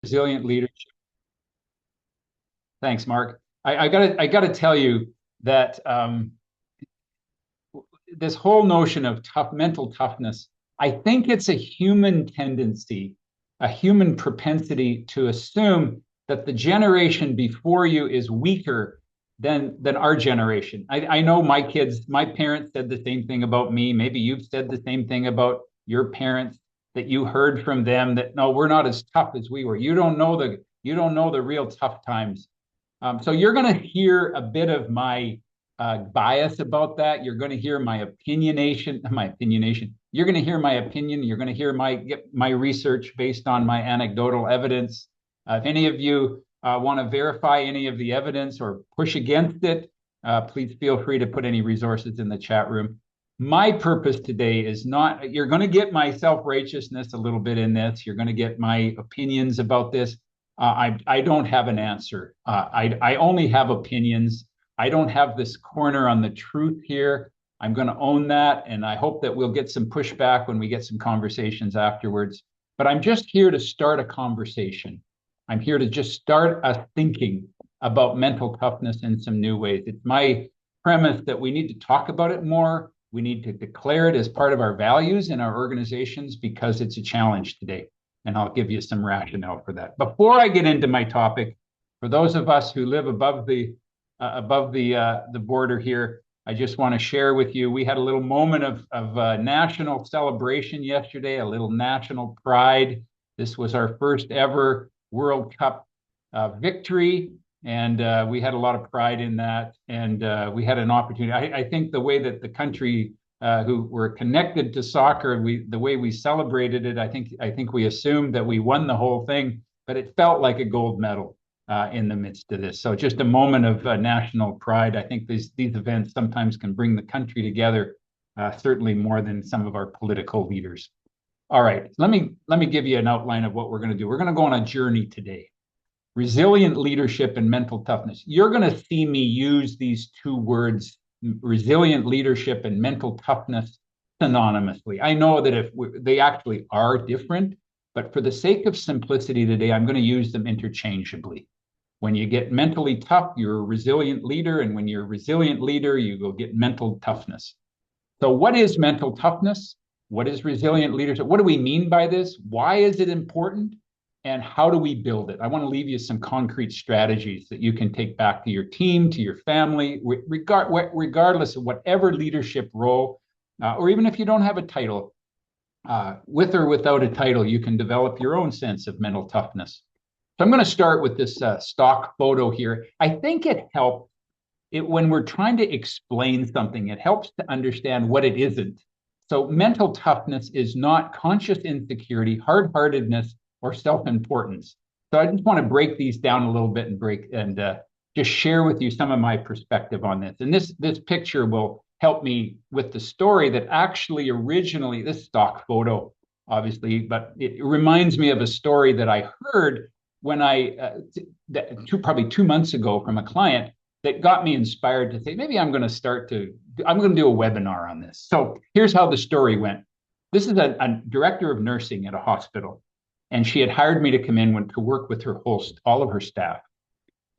Resilient leadership. Thanks, Mark. I gotta tell you that this whole notion of mental toughness, I think it's a human tendency, a human propensity to assume that the generation before you is weaker than our generation. I know my kids, my parents said the same thing about me. Maybe you've said the same thing about your parents, that you heard from them that no, we're not as tough as we were. You don't know the real tough times. So you're going to hear a bit of my bias about that. You're going to hear my opinionation. You're going to hear my opinion. You're going to hear my research based on my anecdotal evidence. If any of you want to verify any of the evidence or push against it, please feel free to put any resources in the chat room. My purpose today is not, you're going to get my self-righteousness a little bit in this. You're going to get my opinions about this. I don't have an answer. I only have opinions. I don't have this corner on the truth here. I'm going to own that. And I hope that we'll get some pushback when we get some conversations afterwards. But I'm just here to start a conversation. I'm here to just start us thinking about mental toughness in some new ways. It's my premise that we need to talk about it more. We need to declare it as part of our values in our organizations because it's a challenge today. And I'll give you some rationale for that. Before I get into my topic, for those of us who live above the border here, I just want to share with you, we had a little moment of national celebration yesterday, a little national pride. This was our first ever World Cup victory, and we had a lot of pride in that. And we had an opportunity. I think the way that the country who were connected to soccer, the way we celebrated it, I think we assumed that we won the whole thing, but it felt like a gold medal in the midst of this. So just a moment of national pride. I think these events sometimes can bring the country together, certainly more than some of our political leaders. All right, let me give you an outline of what we're going to do. We're going to go on a journey today. Resilient leadership and mental toughness. You're going to see me use these two words, resilient leadership and mental toughness, synonymously. I know that they actually are different, but for the sake of simplicity today, I'm going to use them interchangeably. When you get mentally tough, you're a resilient leader, and when you're a resilient leader, you go get mental toughness. So what is mental toughness? What is resilient leadership? What do we mean by this? Why is it important? And how do we build it? I want to leave you some concrete strategies that you can take back to your team, to your family, regardless of whatever leadership role, or even if you don't have a title, with or without a title, you can develop your own sense of mental toughness. So I'm going to start with this stock photo here. I think it helps when we're trying to explain something, it helps to understand what it isn't. So mental toughness is not conscious insecurity, hard-heartedness, or self-importance. So I just want to break these down a little bit and just share with you some of my perspective on this. And this picture will help me with the story that actually originally, this stock photo, obviously, but it reminds me of a story that I heard when probably 2 months ago from a client that got me inspired to say, maybe I'm going to do a webinar on this. So here's how the story went. This is a director of nursing at a hospital. And she had hired me to come in to work with all of her staff.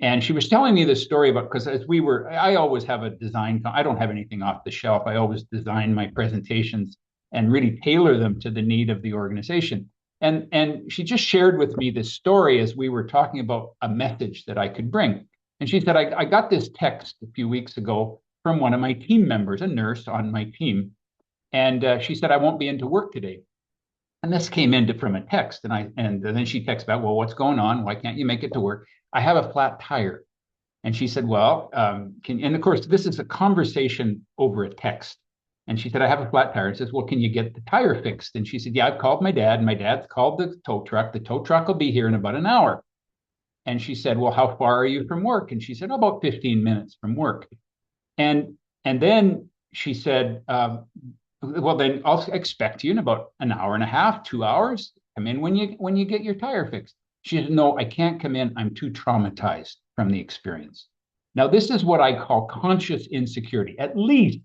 And she was telling me this story about, because I always have a design, I don't have anything off the shelf. I always design my presentations and really tailor them to the need of the organization. And she just shared with me this story as we were talking about a message that I could bring. And she said, I got this text a few weeks ago from one of my team members, a nurse on my team. And she said, I won't be into work today. And this came in from a text, and then she texts back, well, what's going on? Why can't you make it to work? I have a flat tire. And she said, well, and of course, this is a conversation over a text. And she said, I have a flat tire. He says, well, can you get the tire fixed? And she said, yeah, I've called my dad. My dad's called the tow truck. The tow truck will be here in about an hour. And she said, well, how far are you from work? And she said, about 15 minutes from work. And then she said, well, then I'll expect you in about an hour and a half, 2 hours. Come in when you get your tire fixed. She said, no, I can't come in. I'm too traumatized from the experience. Now, this is what I call conscious insecurity, at least.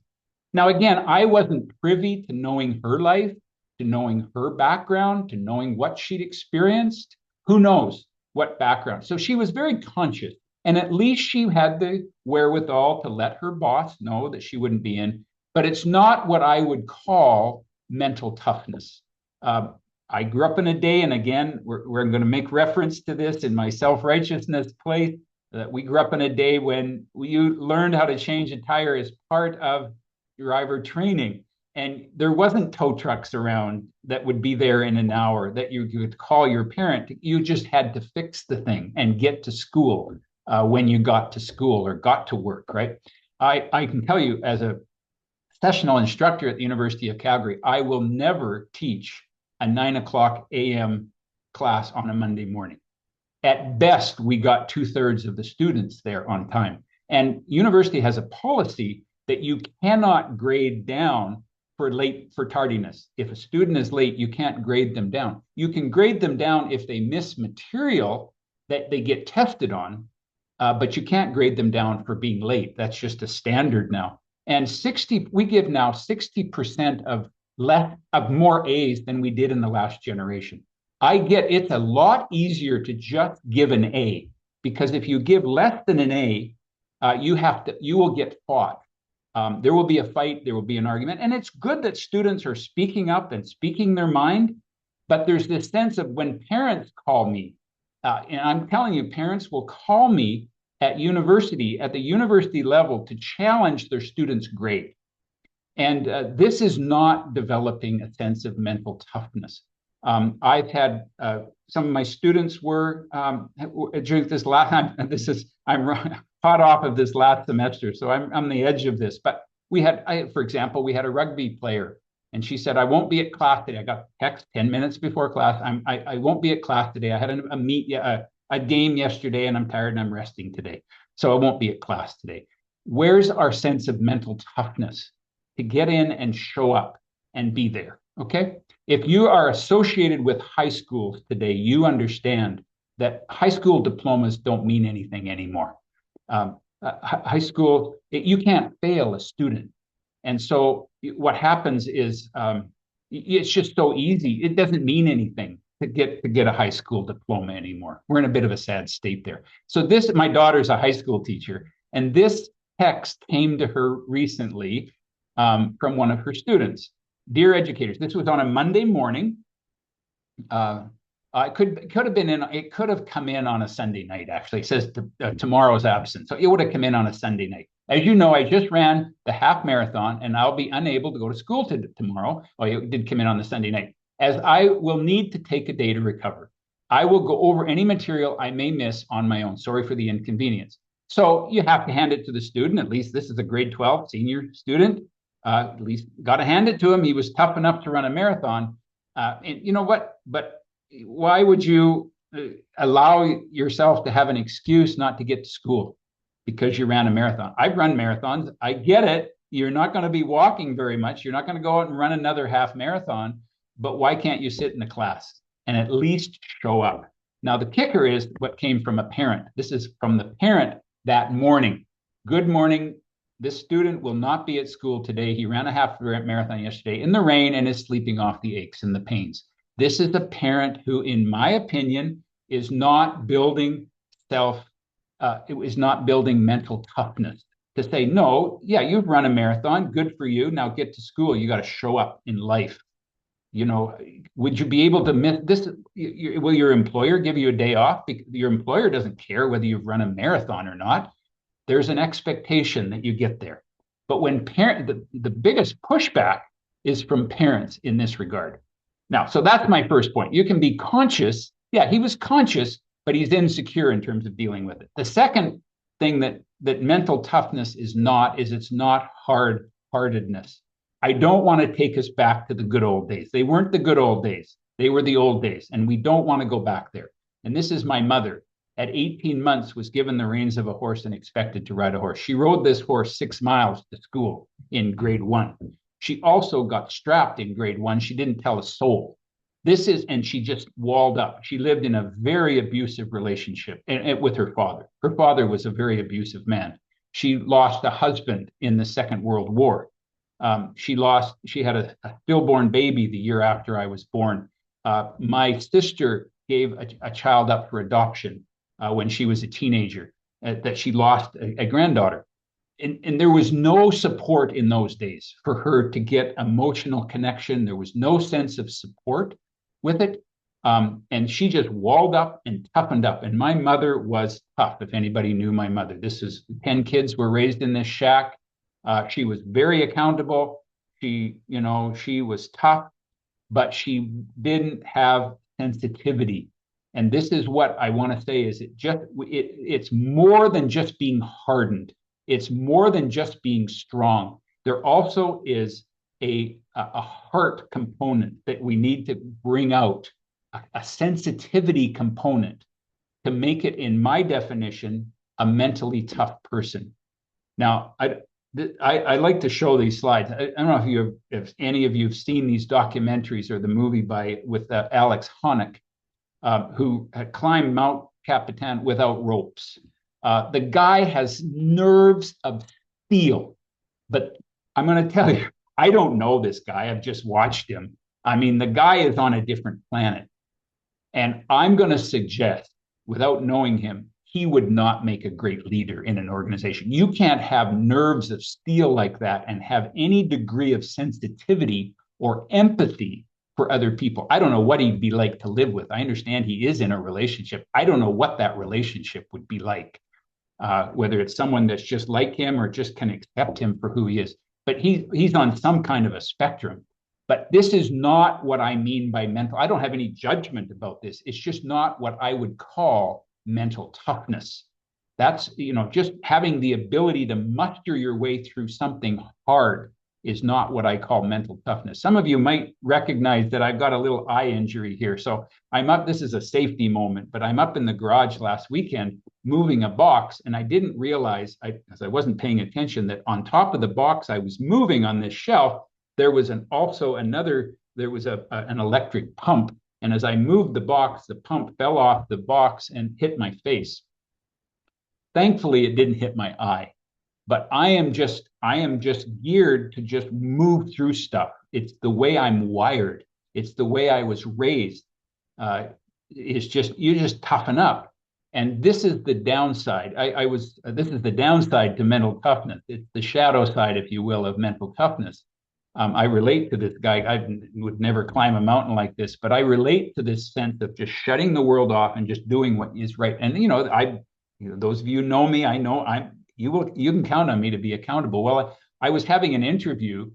Now, again, I wasn't privy to knowing her life, to knowing her background, to knowing what she'd experienced. Who knows? what background. So she was very conscious. And at least she had the wherewithal to let her boss know that she wouldn't be in. But it's not what I would call mental toughness. I grew up in a day, and again, we're going to make reference to this in my self-righteousness place, that we grew up in a day when you learned how to change a tire as part of driver training. And there wasn't tow trucks around that would be there in an hour that you could call your parent. You just had to fix the thing and get to school when you got to school or got to work, right? I can tell you, as a sessional instructor at the University of Calgary, I will never teach a 9 o'clock a.m. class on a Monday morning. At best, we got 2/3 of the students there on time. And university has a policy that you cannot grade down for tardiness. If a student is late, you can't grade them down. You can grade them down if they miss material that they get tested on, but you can't grade them down for being late. That's just a standard now. And we give now 60% of more A's than we did in the last generation. It's a lot easier to just give an A, because if you give less than an A, you will get fought. There will be a fight, there will be an argument. And it's good that students are speaking up and speaking their mind, but there's this sense of when parents call me, and I'm telling you, parents will call me at the university level, to challenge their students' grade. And this is not developing a sense of mental toughness. I've had some of my students were during this last time, I'm hot off of this last semester, so I'm on the edge of this. But for example, we had a rugby player, and she said, "I won't be at class today." I got text 10 minutes before class. I won't be at class today. I had a game yesterday, and I'm tired and I'm resting today, so I won't be at class today. Where's our sense of mental toughness to get in and show up and be there? Okay. If you are associated with high schools today, you understand that high school diplomas don't mean anything anymore. High school, you can't fail a student. And so what happens is it's just so easy. It doesn't mean anything to get a high school diploma anymore. We're in a bit of a sad state there. So my daughter's a high school teacher, and this text came to her recently from one of her students. "Dear educators," this was on a Monday morning. It could have come in on a Sunday night, actually. It says tomorrow's absent. So it would have come in on a Sunday night. "As you know, I just ran the half marathon and I'll be unable to go to school tomorrow." Oh, it did come in on the Sunday night. "As I will need to take a day to recover. I will go over any material I may miss on my own. Sorry for the inconvenience." So you have to hand it to the student. At least this is a grade 12 senior student. At least got to hand it to him. He was tough enough to run a marathon. And you know what? But why would you allow yourself to have an excuse not to get to school because you ran a marathon? I've run marathons. I get it. You're not going to be walking very much. You're not going to go out and run another half marathon. But why can't you sit in the class and at least show up? Now, the kicker is what came from a parent. This is from the parent that morning. "Good morning. This student will not be at school today. He ran a half marathon yesterday in the rain and is sleeping off the aches and the pains." This is a parent who, in my opinion, is not building mental toughness to say, "No, yeah, you've run a marathon. Good for you. Now get to school. You got to show up in life." Would you be able to miss this? Will your employer give you a day off? Your employer doesn't care whether you've run a marathon or not. There's an expectation that you get there. But when the biggest pushback is from parents in this regard. Now, so that's my first point. You can be conscious. Yeah, he was conscious, but he's insecure in terms of dealing with it. The second thing that mental toughness is it's not hard-heartedness. I don't want to take us back to the good old days. They weren't the good old days. They were the old days, and we don't want to go back there. And this is my mother. At 18 months, was given the reins of a horse and expected to ride a horse. She rode this horse 6 miles to school in grade 1. She also got strapped in grade 1. She didn't tell a soul. And she just walled up. She lived in a very abusive relationship with her father. Her father was a very abusive man. She lost a husband in the Second World War. She had a stillborn baby the year after I was born. My sister gave a child up for adoption when she was a teenager, that she lost a granddaughter. And there was no support in those days for her to get emotional connection. There was no sense of support with it. And she just walled up and toughened up. And my mother was tough, if anybody knew my mother. This is 10 kids were raised in this shack. She was very accountable. She was tough, but she didn't have sensitivity. And this is what I want to say is it's more than just being hardened. It's more than just being strong. There also is a heart component that we need to bring out, a sensitivity component to make it, in my definition, a mentally tough person. Now, I like to show these slides. I don't know if any of you have seen these documentaries or the movie with Alex Honnock, who had climbed Mount Capitan without ropes. The guy has nerves of steel, but I'm going to tell you, I don't know this guy. I've just watched him. I mean, the guy is on a different planet. And I'm going to suggest, without knowing him, he would not make a great leader in an organization. You can't have nerves of steel like that and have any degree of sensitivity or empathy for other people. I don't know what he'd be like to live with. I understand he is in a relationship. I don't know what that relationship would be like, whether it's someone that's just like him or just can accept him for who he is. But he's on some kind of a spectrum. But this is not what I mean by mental. I don't have any judgment about this. It's just not what I would call mental toughness. That's, just having the ability to muster your way through something hard is not what I call mental toughness. Some of you might recognize that I've got a little eye injury here. So I'm up, this is a safety moment, but I'm up in the garage last weekend moving a box, and I didn't realize, as I wasn't paying attention, that on top of the box I was moving on this shelf, there was an electric pump. And as I moved the box, the pump fell off the box and hit my face. Thankfully, it didn't hit my eye. But I am just geared to just move through stuff. It's the way I'm wired. It's the way I was raised. You just toughen up. And this is the downside. This is the downside to mental toughness. It's the shadow side, if you will, of mental toughness. I relate to this guy. I would never climb a mountain like this, but I relate to this sense of just shutting the world off and just doing what is right. And those of you who know me, I know you can count on me to be accountable. Well, I was having an interview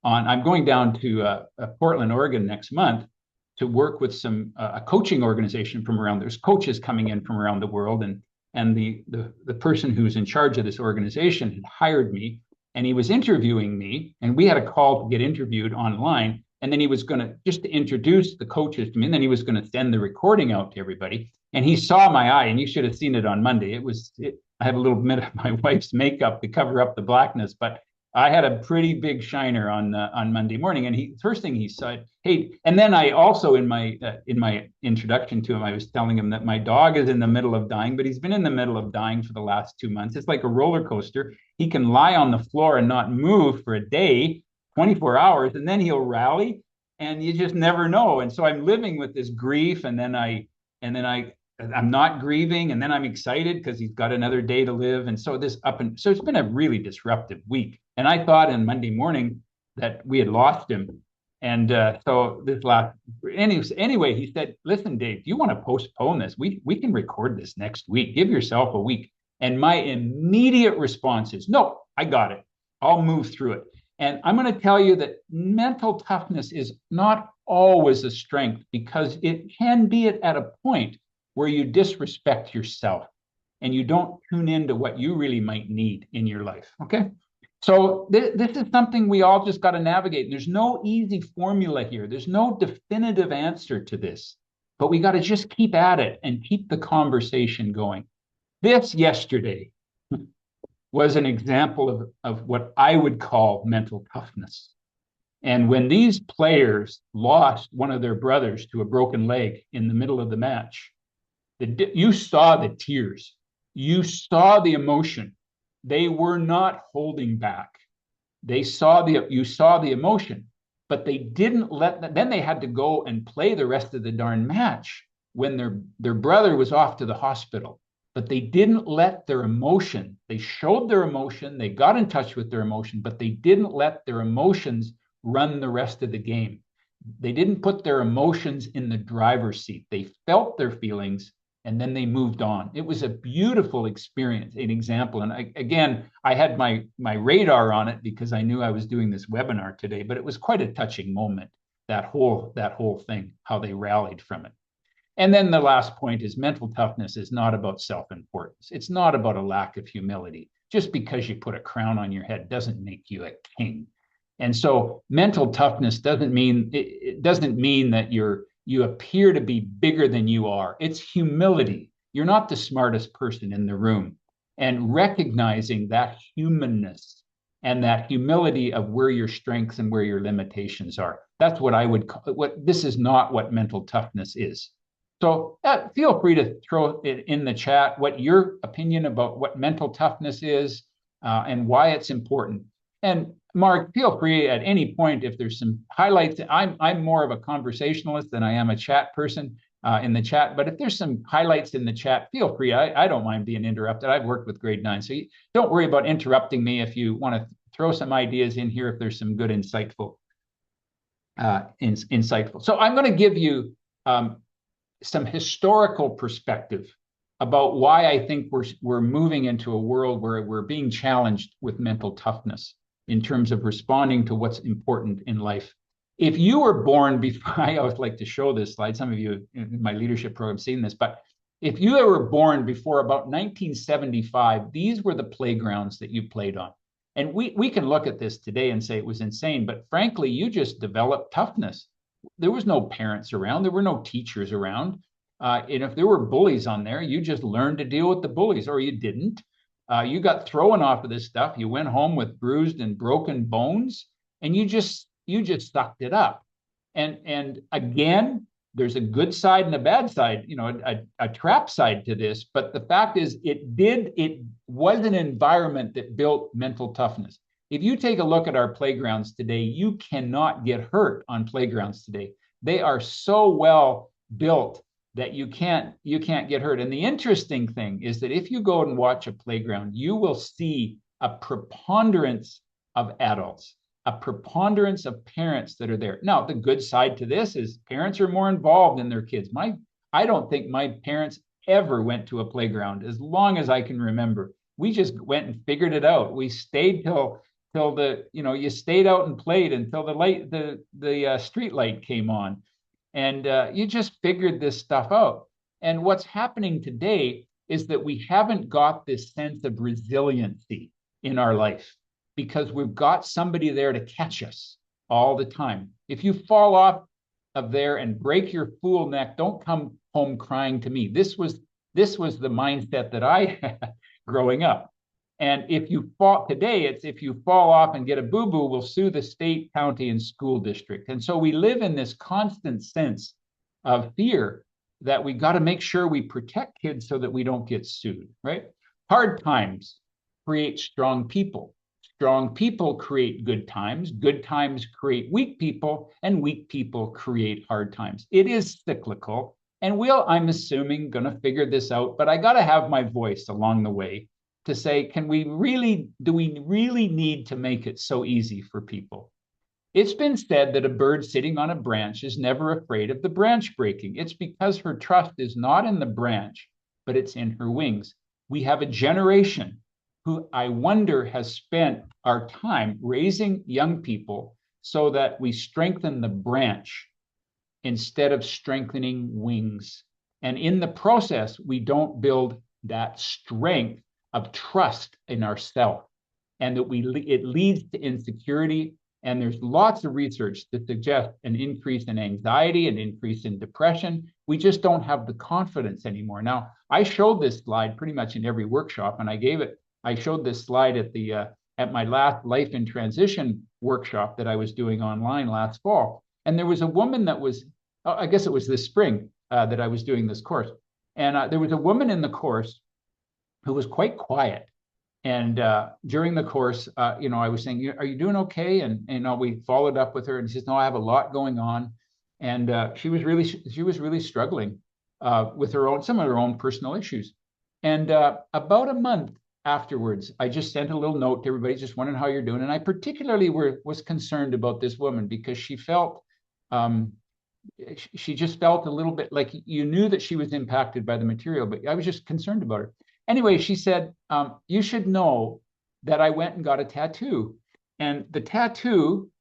I'm going down to Portland, Oregon next month to work with a coaching organization from around. There's coaches coming in from around the world, and the person who's in charge of this organization had hired me. And he was interviewing me, and we had a call to get interviewed online. And then he was going to just to introduce the coaches to me, and then he was going to send the recording out to everybody. And he saw my eye, and you should have seen it on Monday. I had a little bit of my wife's makeup to cover up the blackness, but I had a pretty big shiner on Monday morning. And first thing he said, hey, and then I also in my introduction to him, I was telling him that my dog is in the middle of dying, but he's been in the middle of dying for the last 2 months. It's like a roller coaster. He can lie on the floor and not move for a day, 24 hours, and then he'll rally, and you just never know. And so I'm living with this grief, and then I'm not grieving, and then I'm excited because he's got another day to live. And so so it's been a really disruptive week. And I thought on Monday morning that we had lost him. And so anyway, he said, listen, Dave, do you want to postpone this? We can record this next week. Give yourself a week. And my immediate response is, no, I got it. I'll move through it. And I'm going to tell you that mental toughness is not always a strength, because it can be at a point where you disrespect yourself and you don't tune into what you really might need in your life. Okay. So this is something we all just got to navigate. There's no easy formula here. There's no definitive answer to this, but we got to just keep at it and keep the conversation going. This yesterday was an example of what I would call mental toughness. And when these players lost one of their brothers to a broken leg in the middle of the match, you saw the tears. You saw the emotion. They were not holding back. You saw the emotion, but they didn't then they had to go and play the rest of the darn match. when their brother was off to the hospital, but they didn't let their emotion, they showed their emotion, they got in touch with their emotion, but they didn't let their emotions run the rest of the game. They didn't put their emotions in the driver's seat. They felt their feelings and then they moved on. It was a beautiful experience, an example. And again, I had my radar on it because I knew I was doing this webinar today, but it was quite a touching moment, that whole thing, how they rallied from it. And then the last point is mental toughness is not about self-importance. It's not about a lack of humility. Just because you put a crown on your head doesn't make you a king. And so mental toughness doesn't mean that you appear to be bigger than you are. It's humility. You're not the smartest person in the room. And recognizing that humanness and that humility of where your strengths and where your limitations are. That's what I would call this is not what mental toughness is. So feel free to throw it in the chat what your opinion about what mental toughness is and why it's important. And Mark, feel free at any point if there's some highlights. I'm more of a conversationalist than I am a chat person in the chat. But if there's some highlights in the chat, feel free. I don't mind being interrupted. I've worked with grade 9, so don't worry about interrupting me if you want to throw some ideas in here if there's some good insightful. So I'm going to give you some historical perspective about why I think we're moving into a world where we're being challenged with mental toughness in terms of responding to what's important in life. If you were born before, I always like to show this slide, some of you in my leadership program have seen this, but if you were born before about 1975, these were the playgrounds that you played on. And we can look at this today and say it was insane, but frankly, you just developed toughness. There was no parents around, there were no teachers around. And if there were bullies on there, you just learned to deal with the bullies, or you didn't. You got thrown off of this stuff. You went home with bruised and broken bones, and you just sucked it up. And again, there's a good side and a bad side, a trap side to this. But the fact is, it was an environment that built mental toughness. If you take a look at our playgrounds today, you cannot get hurt on playgrounds today. They are so well built that you can't get hurt. And the interesting thing is that if you go and watch a playground, you will see a preponderance of adults, a preponderance of parents that are there. Now, the good side to this is parents are more involved in their kids. I don't think my parents ever went to a playground as long as I can remember. We just went and figured it out. We stayed till you stayed out and played until the street light came on. And you just figured this stuff out. And what's happening today is that we haven't got this sense of resiliency in our life because we've got somebody there to catch us all the time. If you fall off of there and break your fool neck, don't come home crying to me. This was the mindset that I had growing up. And if you fall today, it's if you fall off and get a boo-boo, we'll sue the state, county, and school district. And so we live in this constant sense of fear that we got to make sure we protect kids so that we don't get sued, right? Hard times create strong people. Strong people create good times create weak people, and weak people create hard times. It is cyclical, and I'm assuming, going to figure this out, but I got to have my voice along the way to say, do we really need to make it so easy for people? It's been said that a bird sitting on a branch is never afraid of the branch breaking. It's because her trust is not in the branch, but it's in her wings. We have a generation who I wonder has spent our time raising young people so that we strengthen the branch instead of strengthening wings. And in the process, we don't build that strength of trust in ourselves, and that it leads to insecurity. And there's lots of research that suggests an increase in anxiety, an increase in depression. We just don't have the confidence anymore. Now, I showed this slide pretty much in every workshop, and I showed this slide at my last Life in Transition workshop that I was doing online last fall. And there was a woman I guess it was this spring that I was doing this course. And there was a woman in the course who was quite quiet. And during the course, I was saying, "Are you doing okay?" And we followed up with her, and she says, "No, I have a lot going on." And she was really struggling with some of her own personal issues. And about a month afterwards, I just sent a little note to everybody, just wondering how you're doing. And I particularly was concerned about this woman because she felt, she just felt a little bit like you knew that she was impacted by the material, but I was just concerned about her. Anyway, she said, you should know that I went and got a tattoo. And the tattoo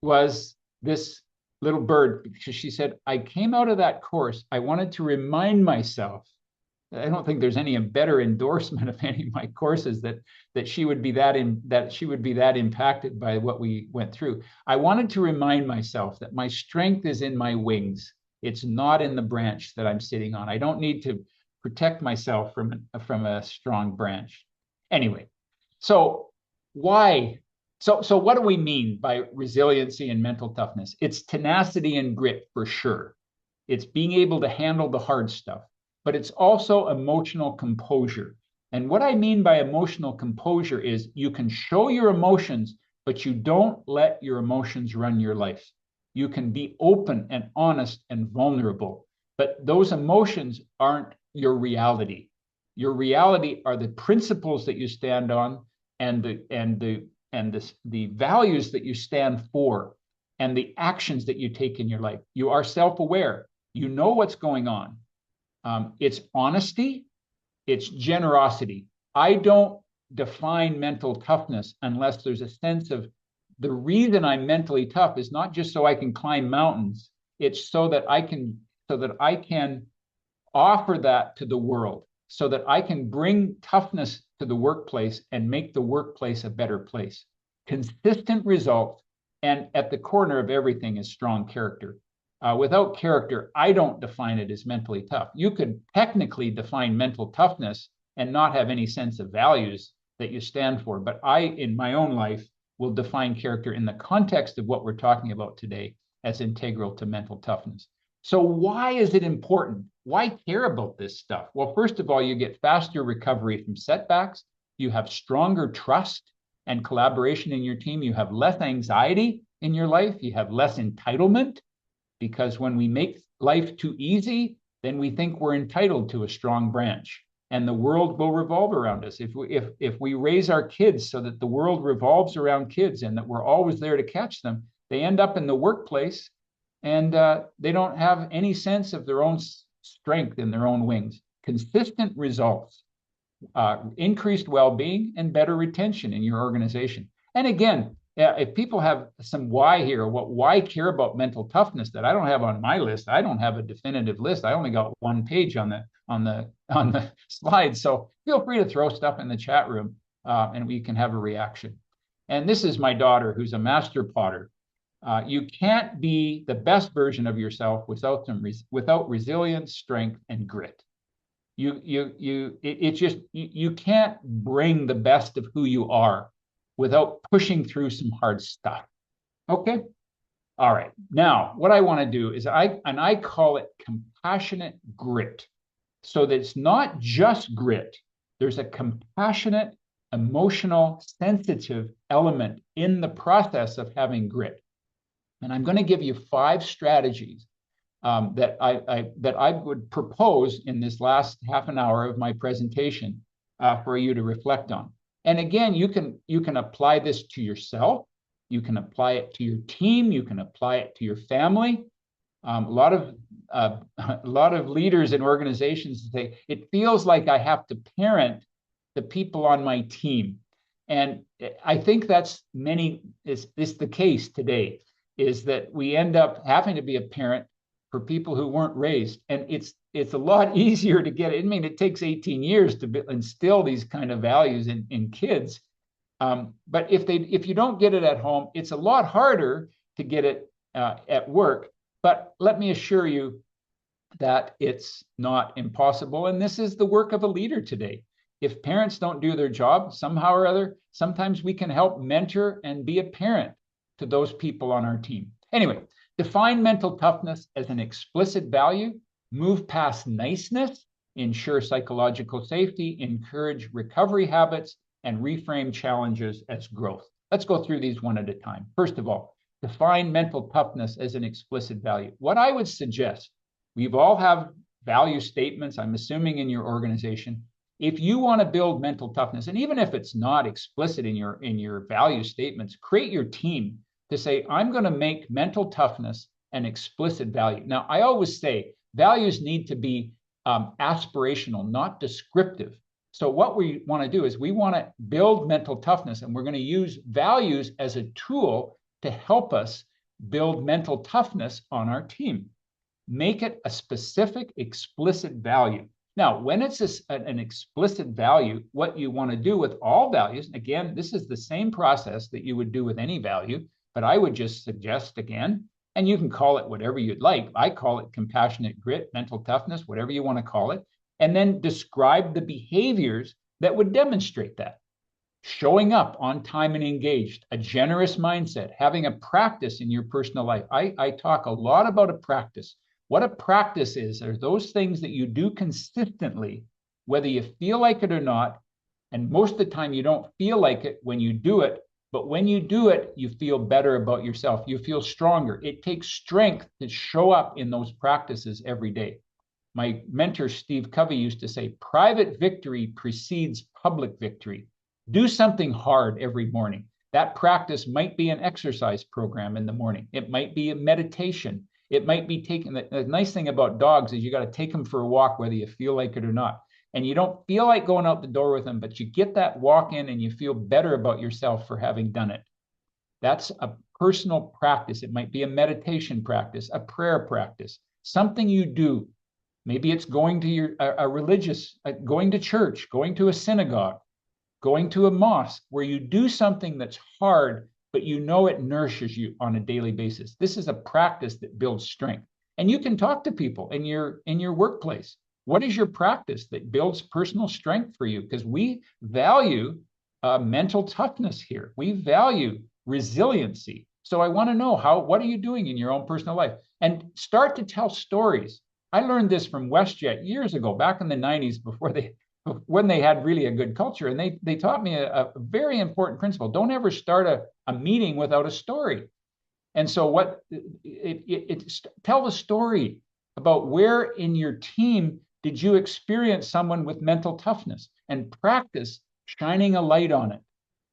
was this little bird, because she said, I came out of that course, I wanted to remind myself. I don't think there's any better endorsement of any of my courses that she would be that impacted by what we went through. I wanted to remind myself that my strength is in my wings. It's not in the branch that I'm sitting on. I don't need to protect myself from a strong branch. Anyway, so why? So what do we mean by resiliency and mental toughness? It's tenacity and grit for sure. It's being able to handle the hard stuff, but it's also emotional composure. And what I mean by emotional composure is you can show your emotions, but you don't let your emotions run your life. You can be open and honest and vulnerable, but those emotions aren't your reality. Your reality are the principles that you stand on and the values that you stand for and the actions that you take in your life. You are self-aware. You know what's going on. It's honesty. It's generosity. I don't define mental toughness unless there's a sense of the reason I'm mentally tough is not just so I can climb mountains. It's so that I can offer that to the world, so that I can bring toughness to the workplace and make the workplace a better place. Consistent results, and at the corner of everything is strong character. Without character, I don't define it as mentally tough. You could technically define mental toughness and not have any sense of values that you stand for. But I, in my own life, will define character in the context of what we're talking about today as integral to mental toughness. So why is it important? Why care about this stuff? Well, first of all, you get faster recovery from setbacks. You have stronger trust and collaboration in your team. You have less anxiety in your life. You have less entitlement, because when we make life too easy, then we think we're entitled to a strong branch, and the world will revolve around us. If we raise our kids so that the world revolves around kids and that we're always there to catch them, they end up in the workplace and they don't have any sense of their own strength in their own wings. Consistent results, increased well-being, and better retention in your organization. And again, if people have some why here, why care about mental toughness that I don't have on my list? I don't have a definitive list. I only got one page on the slide. So feel free to throw stuff in the chat room, and we can have a reaction. And this is my daughter, who's a master potter. You can't be the best version of yourself without resilience, strength, and grit. You can't bring the best of who you are without pushing through some hard stuff. Okay? All right. Now, what I want to do is I call it compassionate grit. So that it's not just grit. There's a compassionate, emotional, sensitive element in the process of having grit. And I'm going to give you 5 strategies that I would propose in this last half an hour of my presentation for you to reflect on. And again, you can apply this to yourself. You can apply it to your team. You can apply it to your family. A lot of leaders in organizations say, it feels like I have to parent the people on my team. And I think that's the case today, is that we end up having to be a parent for people who weren't raised. And it's a lot easier to get it. I mean, it takes 18 years to instill these kind of values in kids. But if you don't get it at home, it's a lot harder to get it at work. But let me assure you that it's not impossible. And this is the work of a leader today. If parents don't do their job somehow or other, sometimes we can help mentor and be a parent to those people on our team. Anyway, define mental toughness as an explicit value, move past niceness, ensure psychological safety, encourage recovery habits, and reframe challenges as growth. Let's go through these one at a time. First of all, define mental toughness as an explicit value. What I would suggest, we all have value statements, I'm assuming in your organization. If you want to build mental toughness, and even if it's not explicit in your value statements, create your team to say, I'm going to make mental toughness an explicit value. Now, I always say values need to be aspirational, not descriptive. So what we want to do is we want to build mental toughness, and we're going to use values as a tool to help us build mental toughness on our team. Make it a specific, explicit value. Now, when it's an explicit value, what you want to do with all values, again, this is the same process that you would do with any value, but I would just suggest again, and you can call it whatever you'd like. I call it compassionate grit, mental toughness, whatever you want to call it, and then describe the behaviors that would demonstrate that. Showing up on time and engaged, a generous mindset, having a practice in your personal life. I talk a lot about a practice. What a practice is are those things that you do consistently, whether you feel like it or not. And most of the time you don't feel like it when you do it, but when you do it, you feel better about yourself. You feel stronger. It takes strength to show up in those practices every day. My mentor, Steve Covey, used to say, private victory precedes public victory. Do something hard every morning. That practice might be an exercise program in the morning. It might be a meditation. It might be taking, the nice thing about dogs is you got to take them for a walk, whether you feel like it or not. And you don't feel like going out the door with them, but you get that walk in and you feel better about yourself for having done it. That's a personal practice. It might be a meditation practice, a prayer practice, something you do. Maybe it's going to a religious, going to church, going to a synagogue, going to a mosque, where you do something that's hard, but you know it nourishes you on a daily basis. This is a practice that builds strength. And you can talk to people in your workplace. What is your practice that builds personal strength for you? Because we value mental toughness here. We value resiliency. So I want to know what are you doing in your own personal life? And start to tell stories. I learned this from WestJet years ago, back in the 90s, when they had really a good culture. And they taught me a very important principle. Don't ever start a meeting without a story. And so tell the story about where in your team did you experience someone with mental toughness, and practice shining a light on it.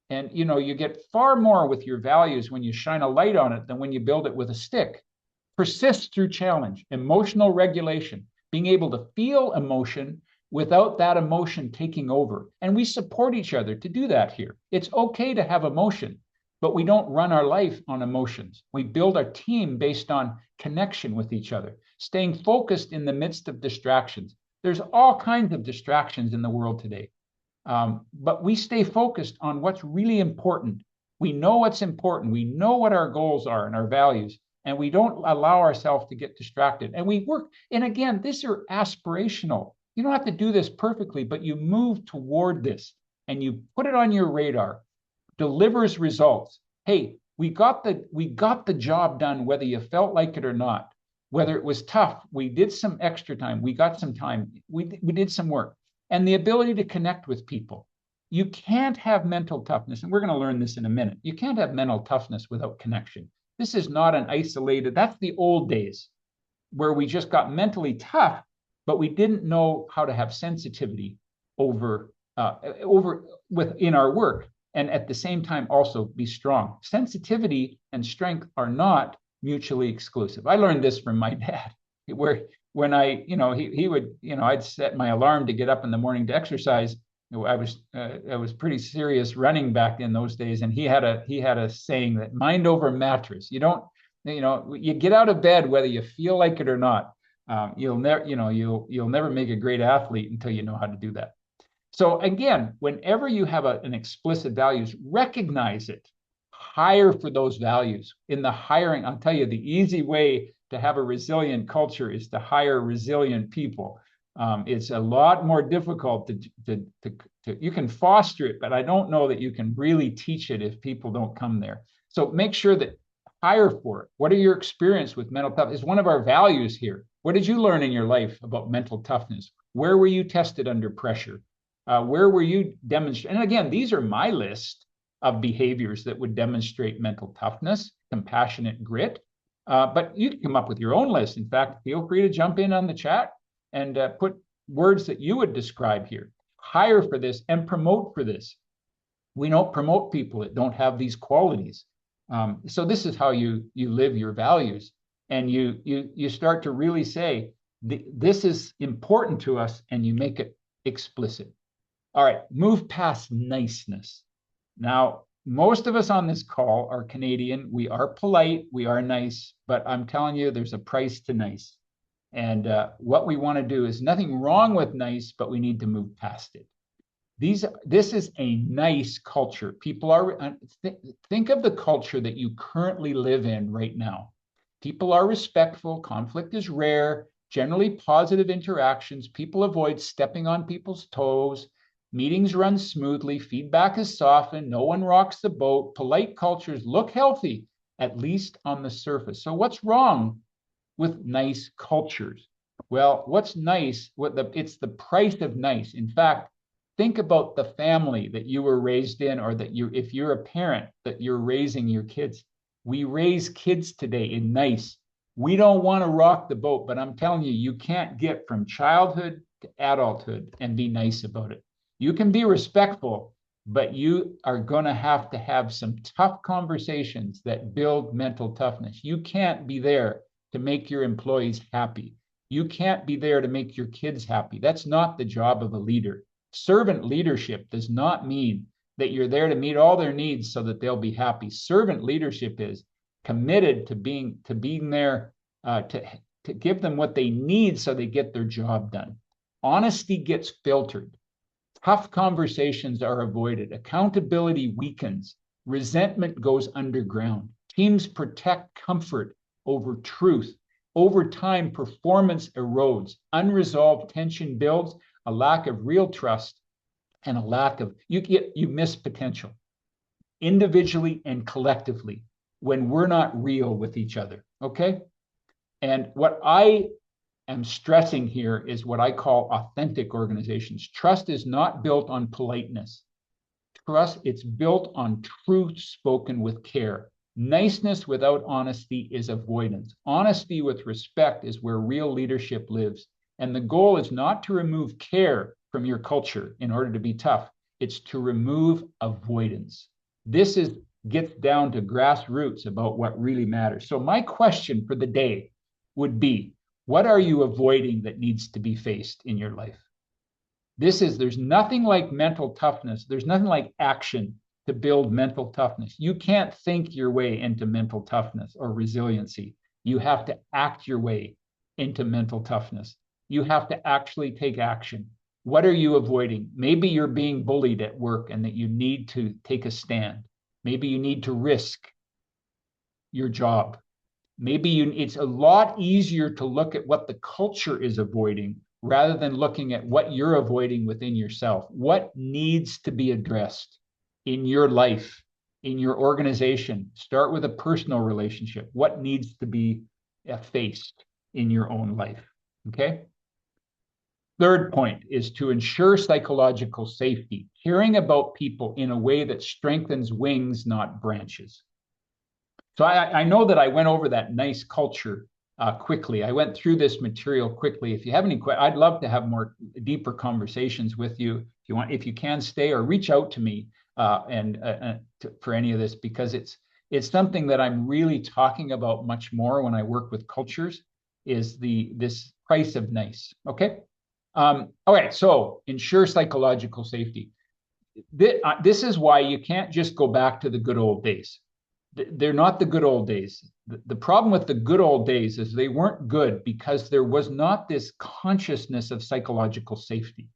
And you get far more with your values when you shine a light on it than when you build it with a stick. Persist through challenge, emotional regulation, being able to feel emotion without that emotion taking over. And we support each other to do that here. It's okay to have emotion, but we don't run our life on emotions. We build our team based on connection with each other, staying focused in the midst of distractions. There's all kinds of distractions in the world today, but we stay focused on what's really important. We know what's important. We know what our goals are and our values, and we don't allow ourselves to get distracted. And we work, and again, these are aspirational. You don't have to do this perfectly, but you move toward this and you put it on your radar. Delivers results. Hey, we got the job done, whether you felt like it or not. Whether it was tough, we did some extra time, we got some time, we did some work. And the ability to connect with people. You can't have mental toughness, and we're going to learn this in a minute. You can't have mental toughness without connection. This is not an isolated, that's the old days where we just got mentally tough, but we didn't know how to have sensitivity over within our work, and at the same time also be strong. Sensitivity and strength are not mutually exclusive. I learned this from my dad, where when he would, I'd set my alarm to get up in the morning to exercise. I was pretty serious running back in those days, and he had a saying that mind over mattress. You don't, you get out of bed whether you feel like it or not. You'll never make a great athlete until you know how to do that. So again, whenever you have an explicit values, recognize it. Hire for those values. In the hiring, I'll tell you, the easy way to have a resilient culture is to hire resilient people. It's a lot more difficult to you can foster it, but I don't know that you can really teach it if people don't come there. So make sure that hire for it. What are your experience with mental toughness? It's one of our values here. What did you learn in your life about mental toughness? Where were you tested under pressure? Where were you demonstrating? And again, these are my list of behaviors that would demonstrate mental toughness, compassionate grit. But you can come up with your own list. In fact, feel free to jump in on the chat. and put words that you would describe here. Hire for this and promote for this. We don't promote people that don't have these qualities. So this is how you live your values, and you start to really say this is important to us, and you make it explicit. All right, move past niceness. Now, most of us on this call are Canadian. We are polite, we are nice, but I'm telling you, there's a price to nice. And what we want to do is nothing wrong with nice, but we need to move past it. This is a nice culture. People are, think of the culture that you currently live in right now. People are respectful, conflict is rare, generally positive interactions, people avoid stepping on people's toes, meetings run smoothly, feedback is softened, no one rocks the boat, polite cultures look healthy, at least on the surface. So what's wrong with nice cultures? Well, what's nice? It's the price of nice. In fact, think about the family that you were raised in, or that if you're a parent, that you're raising your kids. We raise kids today in nice. We don't want to rock the boat, but I'm telling you, you can't get from childhood to adulthood and be nice about it. You can be respectful, but you are going to have some tough conversations that build mental toughness. You can't be there to make your employees happy. You can't be there to make your kids happy. That's not the job of a leader. Servant leadership does not mean that you're there to meet all their needs so that they'll be happy. Servant leadership is committed to being there to give them what they need so they get their job done. Honesty gets filtered. Tough conversations are avoided. Accountability weakens. Resentment goes underground. Teams protect comfort over truth. Over time, performance erodes. Unresolved tension builds, a lack of real trust, and a lack of, you miss potential individually and collectively when we're not real with each other, okay? And what I am stressing here is what I call authentic organizations. Trust is not built on politeness. Trust, it's built on truth spoken with care. Niceness without honesty is avoidance. Honesty with respect is where real leadership lives. And the goal is not to remove care from your culture in order to be tough. It's to remove avoidance. This gets down to grassroots about what really matters. So my question for the day would be, what are you avoiding that needs to be faced in your life? There's nothing like mental toughness. There's nothing like action to build mental toughness. You can't think your way into mental toughness or resiliency. You have to act your way into mental toughness. You have to actually take action. What are you avoiding? Maybe you're being bullied at work and that you need to take a stand. Maybe you need to risk your job. Maybe it's a lot easier to look at what the culture is avoiding rather than looking at what you're avoiding within yourself. What needs to be addressed in your life, in your organization? Start with a personal relationship. What needs to be faced in your own life? Okay. Third point is to ensure psychological safety, caring about people in a way that strengthens wings, not branches. So I know that I went over that nice culture quickly. I went through this material quickly. If you have any questions, I'd love to have more deeper conversations with you. If you can stay or reach out to me for any of this, because it's something that I'm really talking about much more when I work with cultures, is this price of nice. Okay. Okay, so ensure psychological safety. This is why you can't just go back to the good old days. They're not the good old days. The problem with the good old days is they weren't good because there was not this consciousness of psychological safety,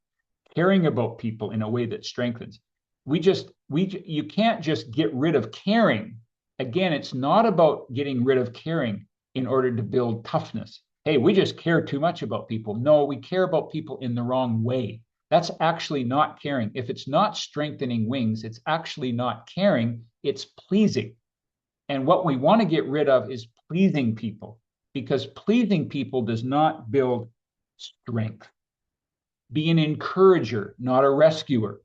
caring about people in a way that strengthens. You can't just get rid of caring. Again, it's not about getting rid of caring in order to build toughness. Hey, we just care too much about people. No, we care about people in the wrong way. That's actually not caring. If it's not strengthening wings, it's actually not caring, it's pleasing. And what we want to get rid of is pleasing people, because pleasing people does not build strength. Be an encourager, not a rescuer.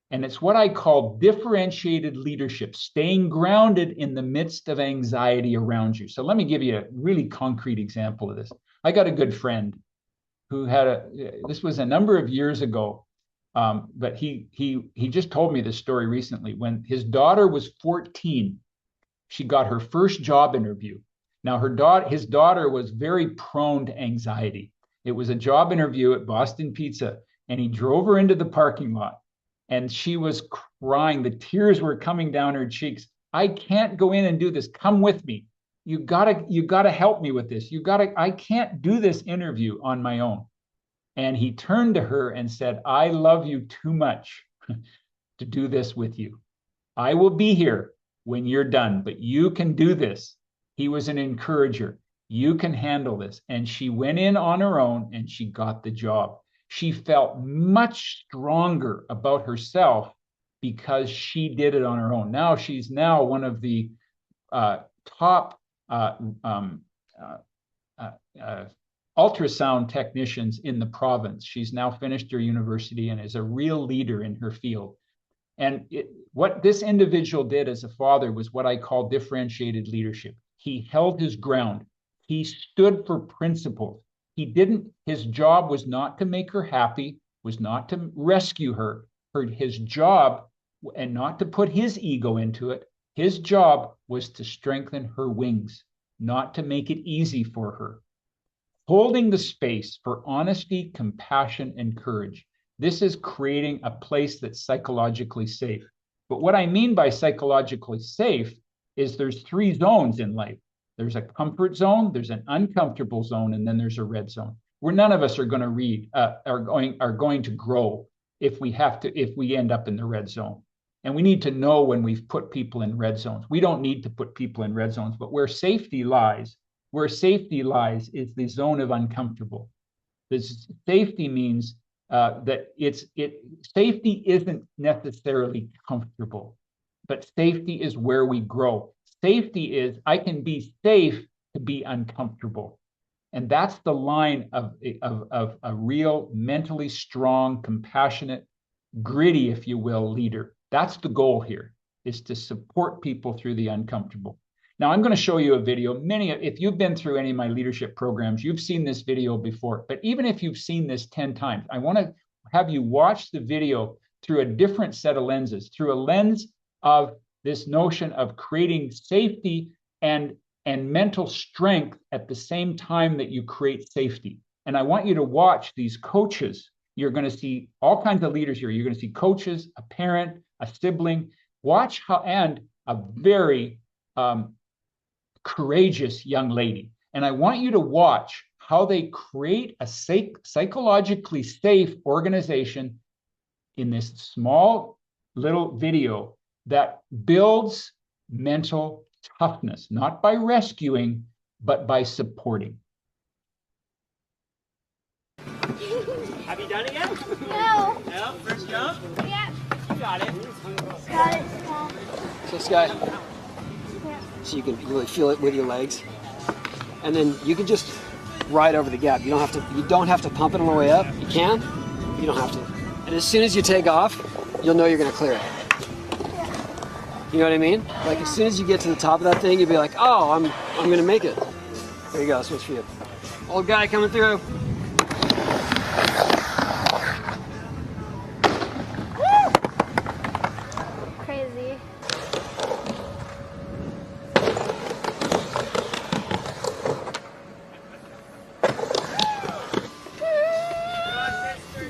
And it's what I call differentiated leadership, staying grounded in the midst of anxiety around you. So let me give you a really concrete example of this. I got a good friend who had this was a number of years ago, but he just told me this story recently. When his daughter was 14, she got her first job interview. Now his daughter was very prone to anxiety. It was a job interview at Boston Pizza, and he drove her into the parking lot, and she was crying. The tears were coming down her cheeks. I can't go in and do this. Come with me. You gotta help me with this. I can't do this interview on my own. And he turned to her and said, I love you too much to do this with you. I will be here when you're done, but you can do this. He was an encourager. You can handle this. And she went in on her own and she got the job. She felt much stronger about herself because she did it on her own. Now she's now one of the top ultrasound technicians in the province. She's now finished her university and is a real leader in her field. And what this individual did as a father was what I call differentiated leadership. He held his ground. He stood for principles. His job was not to make her happy, was not to rescue her. His job, and not to put his ego into it, his job was to strengthen her wings, not to make it easy for her. Holding the space for honesty, compassion, and courage. This is creating a place that's psychologically safe. But what I mean by psychologically safe is there's 3 zones in life. There's a comfort zone, there's an uncomfortable zone, and then there's a red zone. Where none of us are going to are going to grow if we end up in the red zone. And we need to know when we've put people in red zones. We don't need to put people in red zones, but where safety lies is the zone of uncomfortable. This safety means that safety isn't necessarily comfortable, but safety is where we grow. Safety is, I can be safe to be uncomfortable. And that's the line of a real mentally strong, compassionate, gritty, if you will, leader. That's the goal here, is to support people through the uncomfortable. Now, I'm going to show you a video. If you've been through any of my leadership programs, you've seen this video before. But even if you've seen this 10 times, I want to have you watch the video through a different set of lenses, through a lens of this notion of creating safety and mental strength at the same time that you create safety. And I want you to watch these coaches. You're going to see all kinds of leaders here. You're going to see coaches, a parent, a sibling. Watch how, and a very courageous young lady. And I want you to watch how they create a psychologically safe organization in this small little video that builds mental toughness, not by rescuing, but by supporting. Have you done it yet? No. No? First jump? Yeah. You got it. Got it. So Sky, Yeah. so you can really feel it with your legs, and then you can just ride over the gap. You don't have to pump it on the way up. You can, but you don't have to. And as soon as you take off, you'll know you're gonna clear it. You know what I mean? Like as soon as you get to the top of that thing, you'll be like, oh, I'm gonna make it. There you go. Switch for you. Old guy coming through. Crazy.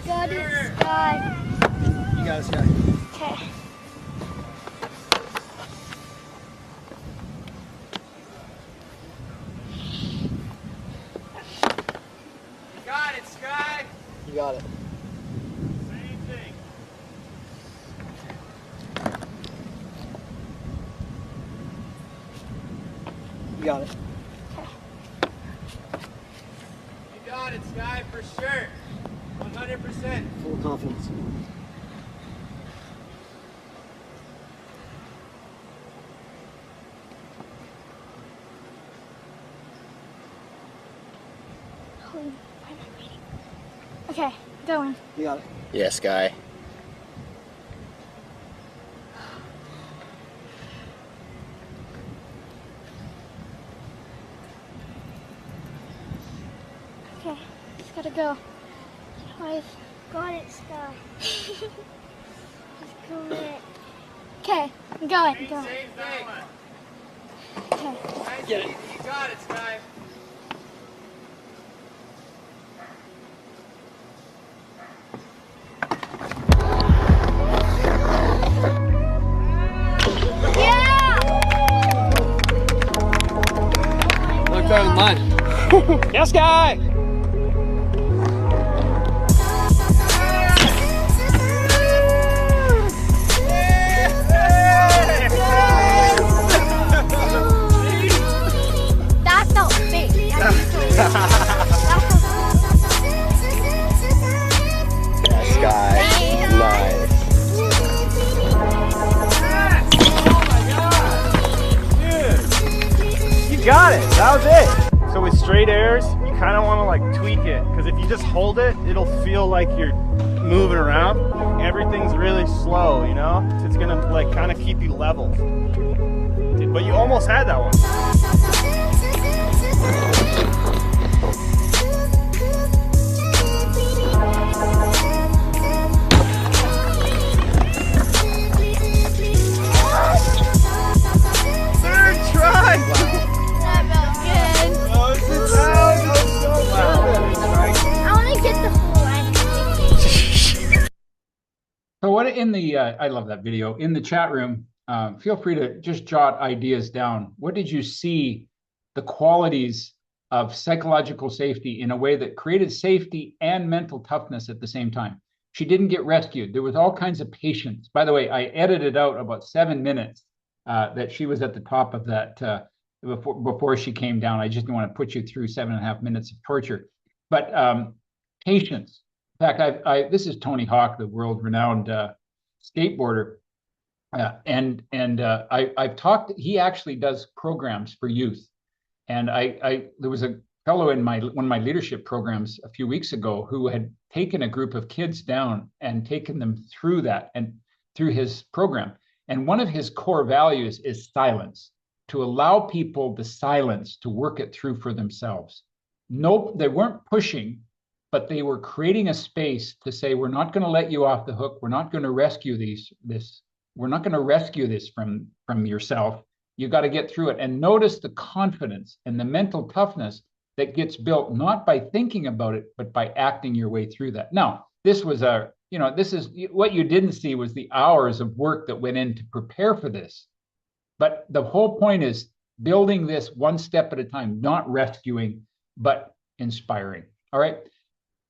Got it, Sky. You got it, Sky. Okay. Got it, Sky. You got it. Same thing. You got it. You got it, Sky, for sure. 100%. Full confidence. Okay, going. You got it. Yeah, Sky. Okay, just gotta go. I've got it, Sky. Just go it. Okay, I'm going. Same thing. Okay. Nice, Get it. You got it, Sky. Yeah! Look better than mine. Yes, guy. That felt fake. Yes, guy. Nice. Dude, you got it. That was it. So with straight airs, you kind of want to like tweak it, because if you just hold it, it'll feel like you're moving around. Everything's really slow, you know? It's gonna like kind of keep you level. But you almost had that one. Third try! That felt good. I want to get the full line. So what in the, I love that video, in the chat room, feel free to just jot ideas down. What did you see the qualities of psychological safety in a way that created safety and mental toughness at the same time? She didn't get rescued. There was all kinds of patience. By the way, I edited out about 7 minutes that she was at the top of that before she came down. I just didn't want to put you through 7.5 minutes of torture. But patience. In fact, this is Tony Hawk, the world-renowned skateboarder. I've talked, he actually does programs for youth. And there was a fellow in one of my leadership programs a few weeks ago who had taken a group of kids down and taken them through that and through his program. And one of his core values is silence, to allow people the silence to work it through for themselves. Nope, they weren't pushing, but they were creating a space to say, we're not going to let you off the hook. We're not going to rescue this. We're not going to rescue this from yourself. You got to get through it. And notice the confidence and the mental toughness that gets built, not by thinking about it, but by acting your way through that. Now, this was this is what you didn't see was the hours of work that went in to prepare for this. But the whole point is building this one step at a time, not rescuing, but inspiring. All right.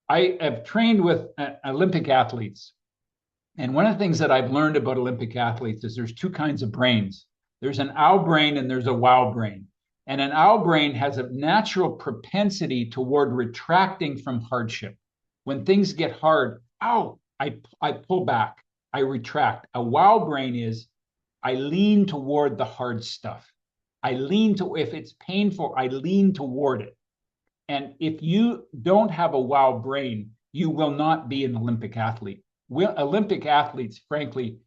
I have trained with Olympic athletes. And one of the things that I've learned about Olympic athletes is there's two kinds of brains. There's an ow brain and there's a wow brain. And an ow brain has a natural propensity toward retracting from hardship. When things get hard, ow, I pull back, I retract. A wow brain is, I lean toward the hard stuff. If it's painful, I lean toward it. And if you don't have a wow brain, you will not be an Olympic athlete. Olympic athletes, frankly,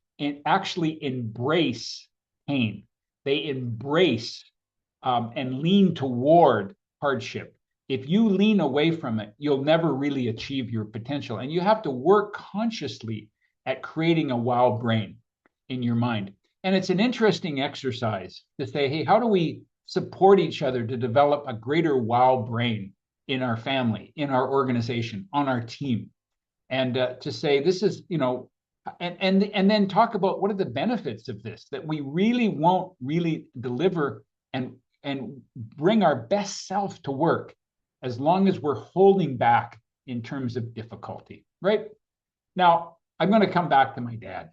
actually embrace pain. They embrace and lean toward hardship. If you lean away from it, you'll never really achieve your potential. And you have to work consciously at creating a wow brain in your mind. And it's an interesting exercise to say, hey, how do we support each other to develop a greater wow brain in our family, in our organization, on our team? And to say this is, and then talk about what are the benefits of this, that we really won't really deliver and bring our best self to work as long as we're holding back in terms of difficulty, right? Now, I'm going to come back to my dad.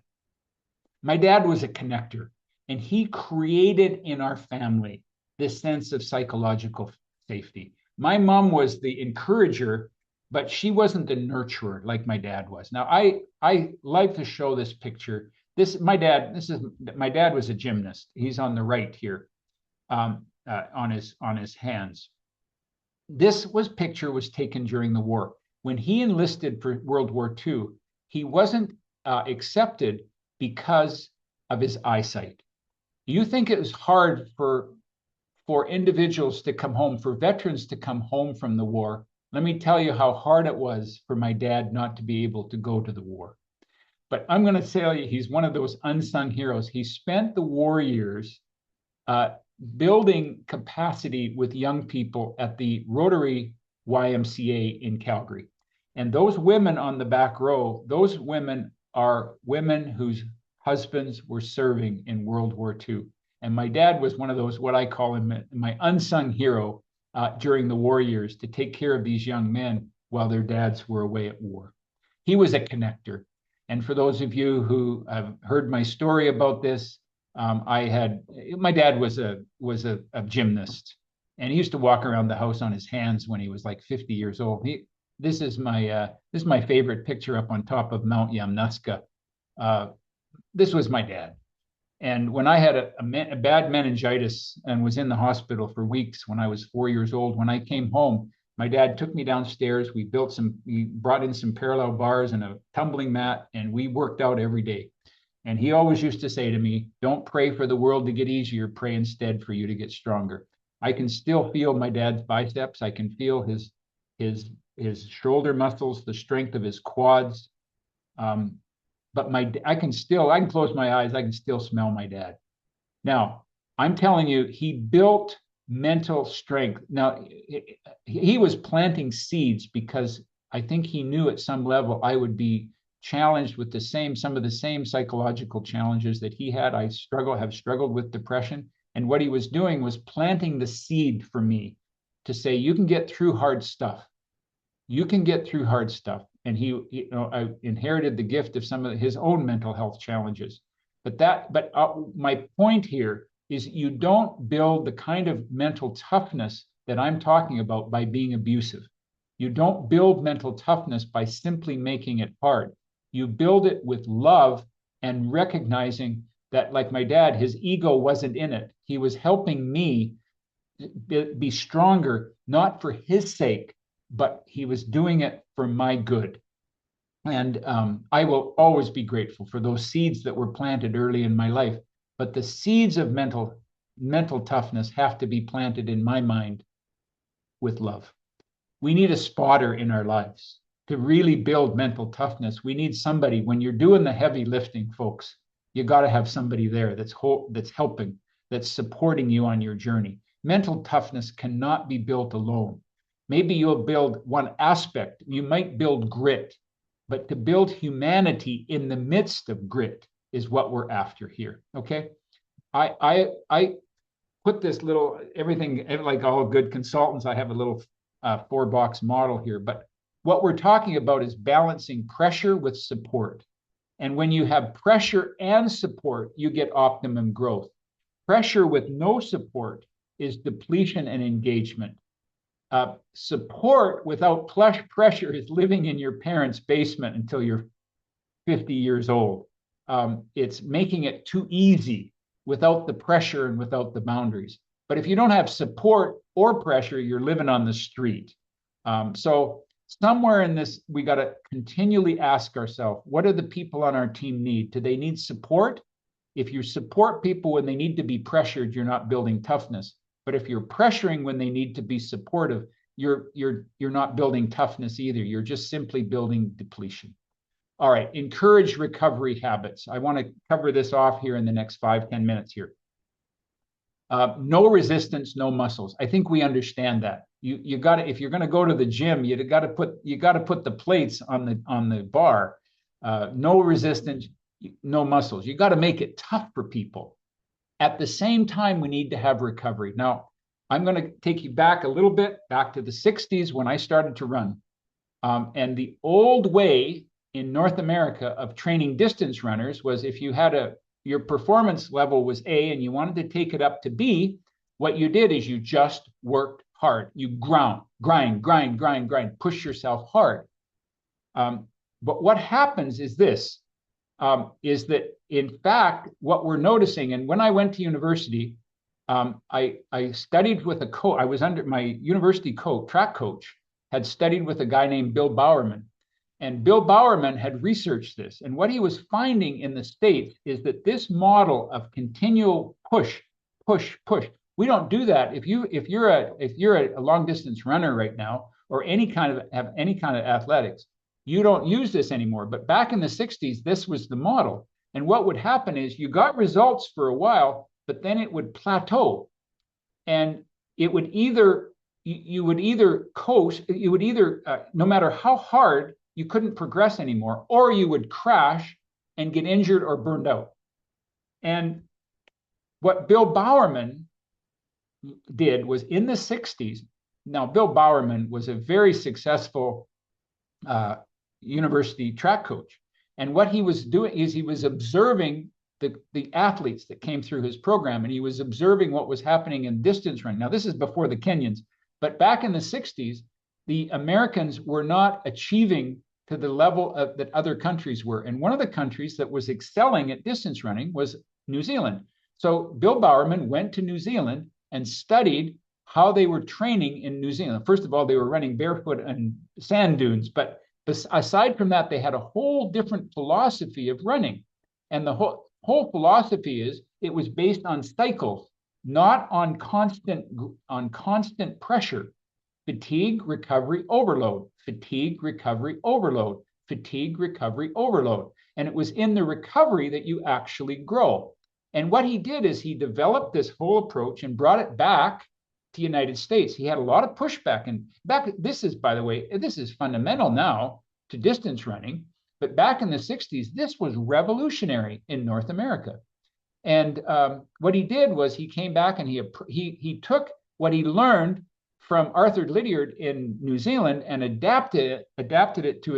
My dad was a connector, and he created in our family this sense of psychological safety. My mom was the encourager, but she wasn't the nurturer like my dad was. Now, I like to show this picture. My dad was a gymnast. He's on the right here, on his hands. This picture was taken during the war. When he enlisted for World War II, he wasn't accepted because of his eyesight. You think it was hard for individuals to come home, for veterans to come home from the war Let me tell you how hard it was for my dad not to be able to go to the war. But I'm going to tell you, he's one of those unsung heroes. He spent the war years building capacity with young people at the Rotary YMCA in Calgary. And those women on the back row, those women are women whose husbands were serving in World War II. And my dad was one of those, what I call him, my unsung hero during the war years, to take care of these young men while their dads were away at war. He was a connector. And for those of you who have heard my story about this, my dad was a gymnast, and he used to walk around the house on his hands when he was like 50 years old. This is my favorite picture up on top of Mount Yamnuska. This was my dad. And when I had a bad meningitis and was in the hospital for weeks when I was 4 years old, when I came home, my dad took me downstairs. We brought in some parallel bars and a tumbling mat, and we worked out every day. And he always used to say to me, don't pray for the world to get easier, pray instead for you to get stronger. I can still feel my dad's biceps. I can feel his shoulder muscles, the strength of his quads. But I can close my eyes, I can still smell my dad. Now, I'm telling you, he built mental strength. Now, he was planting seeds because I think he knew at some level I would be challenged with some of the same psychological challenges that he had. I have struggled with depression. And what he was doing was planting the seed for me to say, you can get through hard stuff. You can get through hard stuff. And I inherited the gift of some of his own mental health challenges. But my point here is you don't build the kind of mental toughness that I'm talking about by being abusive. You don't build mental toughness by simply making it hard. You build it with love and recognizing that, like my dad, his ego wasn't in it. He was helping me be stronger, not for his sake, but he was doing it for my good. And I will always be grateful for those seeds that were planted early in my life. But the seeds of mental toughness have to be planted in my mind with love. We need a spotter in our lives to really build mental toughness. We need somebody, when you're doing the heavy lifting, folks, you got to have somebody there that's helping, that's supporting you on your journey. Mental toughness cannot be built alone. Maybe you'll build one aspect. You might build grit, but to build humanity in the midst of grit is what we're after here. Okay. I put this little, everything, like all good consultants, I have a little 4-box model here, but what we're talking about is balancing pressure with support. And when you have pressure and support, you get optimum growth. Pressure with no support is depletion and engagement. Support without pressure is living in your parents' basement until you're 50 years old. It's making it too easy without the pressure and without the boundaries. But if you don't have support or pressure, you're living on the street. So somewhere in this, we got to continually ask ourselves, what do the people on our team need? Do they need support? If you support people when they need to be pressured, you're not building toughness. But if you're pressuring when they need to be supportive, you're not building toughness either. You're just simply building depletion. All right, encourage recovery habits. I want to cover this off here in the next 5-10 minutes here. No resistance, no muscles. I think we understand that. You got to, if you're going to go to the gym, you got to put the plates on the bar. No resistance, no muscles. You got to make it tough for people. At the same time, we need to have recovery. Now, I'm going to take you back a little bit, back to the 60s when I started to run. And the old way in North America of training distance runners was, if you had your performance level was A and you wanted to take it up to B, what you did is you just worked hard. You grind, push yourself hard. But what happens is this, is that in fact, what we're noticing, and when I went to university, I studied with a coach. I was under my university track coach, had studied with a guy named Bill Bowerman. And Bill Bowerman had researched this. And what he was finding in the States is that this model of continual push, we don't do that. If you're a long distance runner right now, or have any kind of athletics, you don't use this anymore. But back in the 60s, this was the model. And what would happen is you got results for a while, but then it would plateau. And it would either, you would either coast, you would either, no matter how hard, you couldn't progress anymore, or you would crash and get injured or burned out. And what Bill Bowerman did was in the 60s. Now, Bill Bowerman was a very successful university track coach. And what he was doing is he was observing the athletes that came through his program, and he was observing what was happening in distance running. Now, this is before the Kenyans, but back in the 60s, the Americans were not achieving to the level that other countries were. And one of the countries that was excelling at distance running was New Zealand. So Bill Bowerman went to New Zealand and studied how they were training in New Zealand. First of all, they were running barefoot on sand dunes, but aside from that, they had a whole different philosophy of running. And the whole philosophy is it was based on cycles, not on constant pressure. Fatigue, recovery, overload. Fatigue, recovery, overload. Fatigue, recovery, overload. And it was in the recovery that you actually grow. And what he did is he developed this whole approach and brought it back to the United States. He had a lot of pushback. And this is, by the way, this is fundamental now to distance running. But back in the 60s, this was revolutionary in North America. And what he did was he came back and he took what he learned from Arthur Lydiard in New Zealand and adapted it to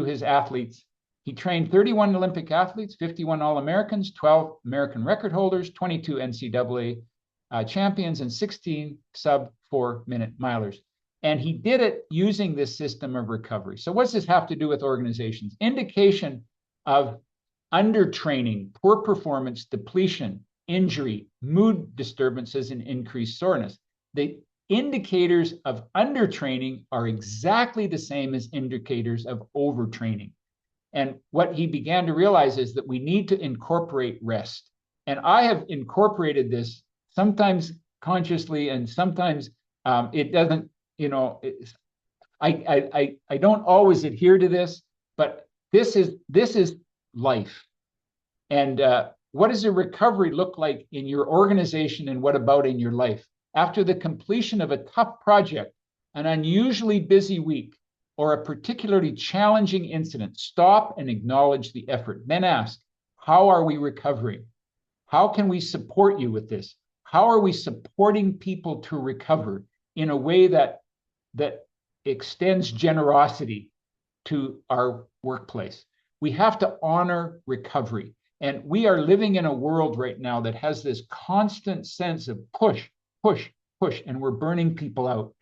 his athletes. He trained 31 Olympic athletes, 51 All-Americans, 12 American record holders, 22 NCAA champions, and 16 sub-4-minute milers. And he did it using this system of recovery. So what's this have to do with organizations? Indication of undertraining, poor performance, depletion, injury, mood disturbances, and increased soreness. The indicators of undertraining are exactly the same as indicators of overtraining. And what he began to realize is that we need to incorporate rest. And I have incorporated this sometimes consciously and sometimes it doesn't, I don't always adhere to this, but this is life. And what does a recovery look like in your organization, and what about in your life? After the completion of a tough project, an unusually busy week, or a particularly challenging incident, stop and acknowledge the effort. Then ask, how are we recovering? How can we support you with this? How are we supporting people to recover in a way that extends generosity to our workplace? We have to honor recovery. And we are living in a world right now that has this constant sense of push, push, push, and we're burning people out.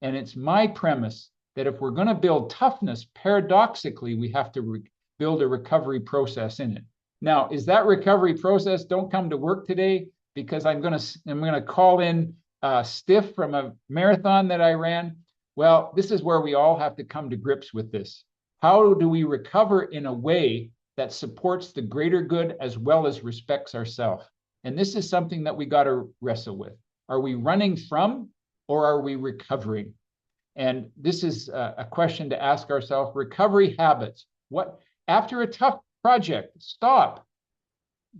And it's my premise that if we're going to build toughness, paradoxically, we have to build a recovery process in it. Now, is that recovery process, don't come to work today because I'm going to call in stiff from a marathon that I ran? Well, this is where we all have to come to grips with this. How do we recover in a way that supports the greater good as well as respects ourselves? And this is something that we got to wrestle with. Are we running from, or are we recovering? And this is a question to ask ourselves. Recovery habits. What, after a tough project, stop,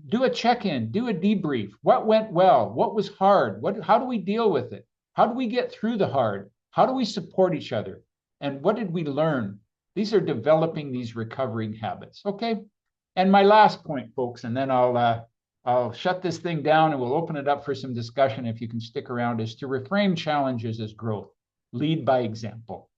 do a check-in, do a debrief. What went well? What was hard? How do we deal with it? How do we get through the hard? How do we support each other? And what did we learn? These are developing these recovering habits. Okay. And my last point, folks, and then I'll shut this thing down and we'll open it up for some discussion if you can stick around, is to reframe challenges as growth. Lead by example.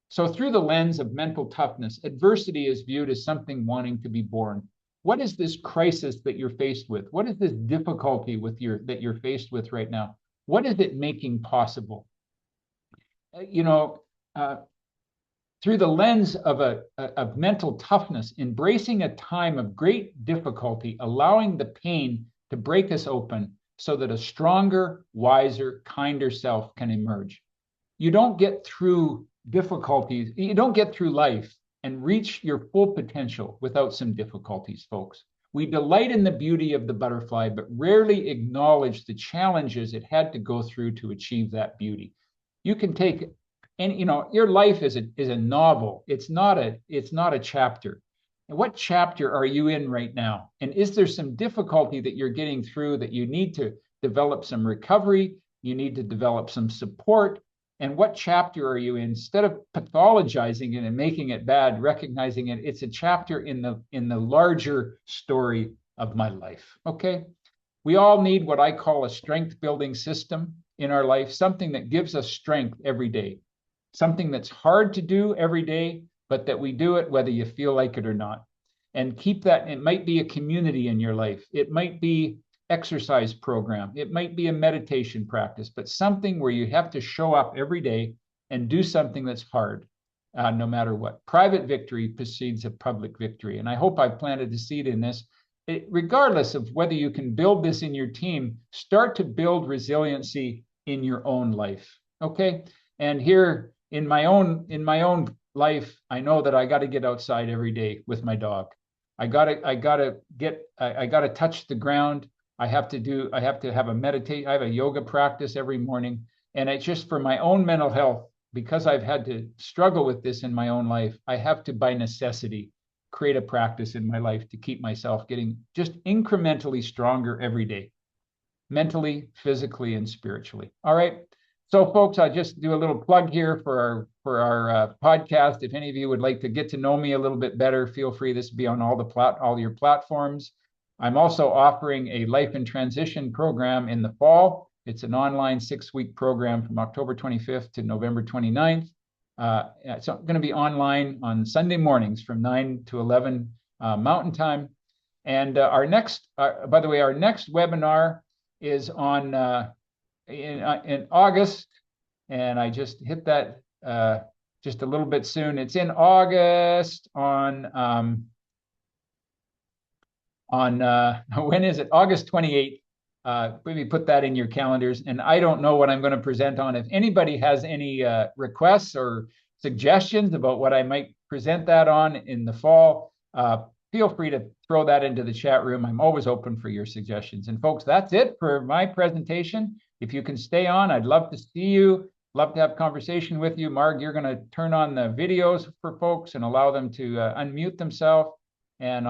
So through the lens of mental toughness, adversity is viewed as something wanting to be born. What is this crisis that you're faced with? What is this difficulty that you're faced with right now? What is it making possible? Through the lens of mental toughness, embracing a time of great difficulty, allowing the pain to break us open so that a stronger, wiser, kinder self can emerge. You don't get through difficulties, you don't get through life and reach your full potential without some difficulties, folks. We delight in the beauty of the butterfly, but rarely acknowledge the challenges it had to go through to achieve that beauty. You can take And your life is a novel. It's not a chapter. And what chapter are you in right now? And is there some difficulty that you're getting through that you need to develop some recovery? You need to develop some support. And what chapter are you in? Instead of pathologizing it and making it bad, recognizing it's a chapter in the larger story of my life. Okay. We all need what I call a strength building system in our life, something that gives us strength every day, something that's hard to do every day, but that we do it whether you feel like it or not. And keep that. It might be a community in your life. It might be exercise program. It might be a meditation practice, but something where you have to show up every day and do something that's hard, no matter what. Private victory precedes a public victory. And I hope I've planted a seed in this. Regardless of whether you can build this in your team, start to build resiliency in your own life. Okay. And here in my own life, I know that I got to get outside every day with my dog. I gotta touch the ground. I have to have I have a yoga practice every morning. And it's just for my own mental health, because I've had to struggle with this in my own life. I have to, by necessity, create a practice in my life to keep myself getting just incrementally stronger every day, mentally, physically, and spiritually. All right. So folks, I just do a little plug here for our podcast. If any of you would like to get to know me a little bit better, feel free. This will be on all your platforms. I'm also offering a life in transition program in the fall. It's an online 6-week program from October 25th to November 29th. It's going to be online on Sunday mornings from 9 to 11 Mountain Time. And our next webinar is on in August, and I just hit that just a little bit soon. It's in August on when is it? August 28th. Maybe put that in your calendars. And I don't know what I'm going to present on. If anybody has any requests or suggestions about what I might present that on in the fall, feel free to throw that into the chat room. I'm always open for your suggestions. And folks, that's it for my presentation. If you can stay on, I'd love to see you. Love to have conversation with you. Marg, you're going to turn on the videos for folks and allow them to unmute themselves. And